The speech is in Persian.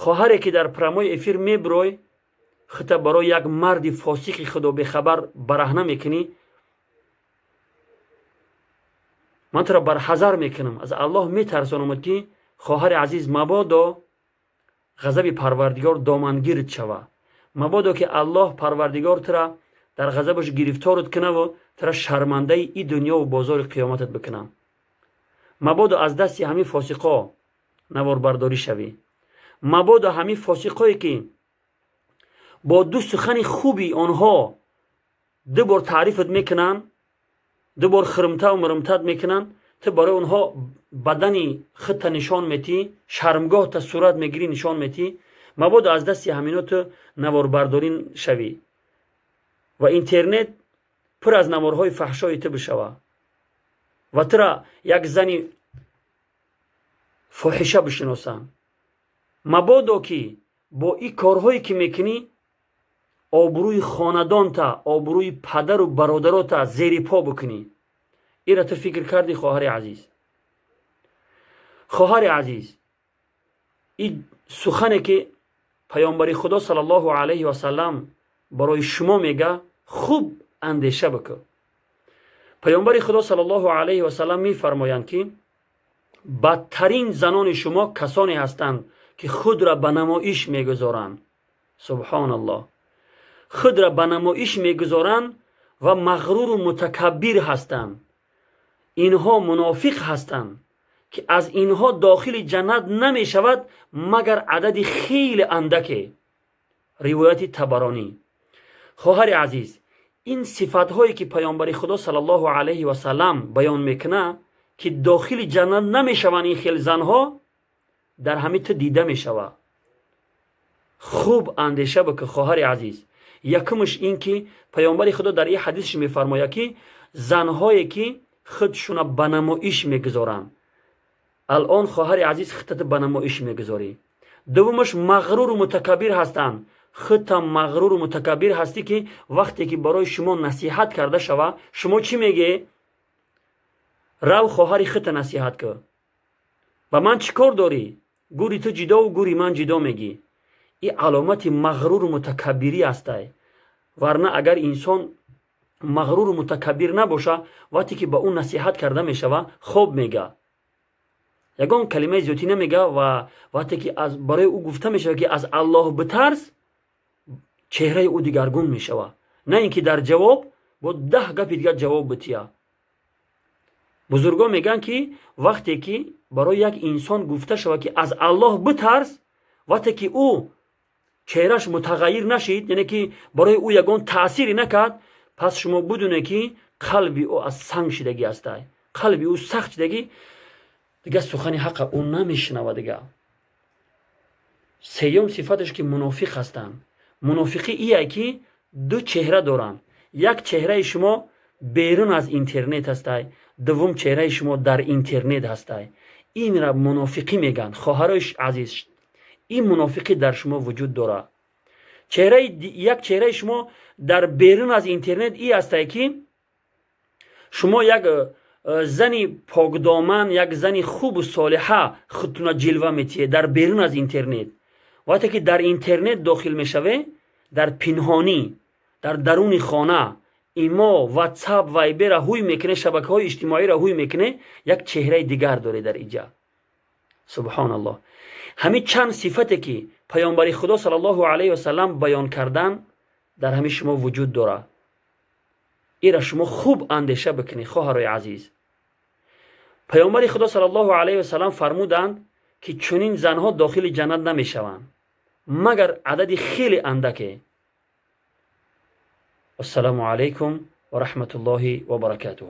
خواهری که در پراموی افیر میبروی خطا برای یک مرد فاسق خدا به خبر برهنه میکنی، من تو را برحذر میکنم، از الله میترسانم که خواهر عزیز مبادا غضب پروردگار دامنگیرت شوه، مبادا که الله پروردگار تو را در غضبش گرفتارت کنه و تو را شرمنده ای دنیا و بازار قیامتت بکنه. مبادا از دست همین فاسقا نوار برداری شوی. مبادا همین فاسقایی که با دو سخن خوبی آنها دو بار تعریفت میکنن، دو بار خرمته و مرمتت میکنن، تو برای اونها بدنی خط نشان میتی، شرمگاه تا صورت میگیری نشان میتی. مبادا از دست همینا تو نوار برداری شوی و اینترنت پر از نوارهای فحشای تو بشوه و تو را یک زنی فاحشه بشناسن. مبادا که با این کارهایی که میکنی آبروی خاندان تا، آبروی پدر و برادرات تا زیر پا بکنی. ایره تو فکر کردی خواهر عزیز؟ خواهر عزیز، این سخنی که پیامبر خدا صلی الله علیه و سلم برای شما میگه خوب اندیشه بکن. پیامبر خدا صلی الله علیه و سلم میفرمایند که بدترین زنان شما کسانی هستند که خود را به نمایش میگذارند. سبحان الله. خود را به نمایش میگذارند و مغرور و متکبر هستند. اینها منافق هستند که از اینها داخل جنت نمی شود مگر عدد خیلی اندک. روایت طبرانی. خواهر عزیز، این صفت هایی که پیامبر خدا صلی الله علیه و سلم بیان میکنه که داخل جنت نمی شوند این خیل زنها، در همین تو دیده می شود. خوب اندیشه بکن خواهر عزیز. یکمش این که پیامبر خدا در این حدیثش میفرماید که زنهایی که خودشون به نمایش میگذارن، الان خواهر عزیز خودت به نمایش میگذاری. دومش مغرور و متکبر هستن. خودت مغرور و متکبر هستی که وقتی که برای شما نصیحت کرده شوه شما چی میگی؟ رو خواهر خودت نصیحت کن. با من چی کار داری؟ گوری تو جدا و گوری من جدا میگی. این علامت مغرور و متکبری است. ورنه اگر انسان مغرور و متکبر نباشه وقتی که با اون نصیحت کرده میشوه خوب میگه، یگان کلمه زیادی نمیگه و وقتی که از برای او گفته میشه که از الله بترس چهره او دیگرگون میشوه، نه اینکه در جواب با 10 گپ دیگه جواب بتیه. بزرگان میگن که وقتی که برای یک انسان گفته شوه که از الله بترس، وقتی که او چهرهش متغیر نشید، یعنی که برای او یگان تأثیری نکرد، پس شما بدونه که قلبی او از سنگ شدگی است. قلبی او سخت شدگی، دیگه سخن حق او نمیشنوه دیگه. سیوم صفتش که منافق هستن. منافقی ایه که دو چهره دارن. یک چهره شما بیرون از اینترنت هسته، دوم چهره شما در اینترنت هسته. این را منافقی میگن. خواهرایش عزیز، این منافقی در شما وجود داره. یک چهره شما در بیرون از اینترنت ای هسته که شما یک زنی پاکدامن، یک زنی خوب و صالحه خودتون جلوه میتیه در بیرون از اینترنت. وقتی که در اینترنت داخل میشوه، در پنهانی، در درون خانه، ایما واتساپ وایبر را هوی میکنه، شبکه های اجتماعی را هوی میکنه، یک چهره دیگر داره در اینجا. سبحان الله. همین چند صفتی که پیامبر خدا صلی الله علیه و سلم بیان کردن در همین شما وجود داره. این را شما خوب اندیشه بکنید خواهرای عزیز. پیامبر خدا صلی الله علیه و سلم فرمودند که چنین زنها داخل جنت نمیشوند مگر عدد خیلی اندکه. السلام علیکم و رحمت الله و برکاته.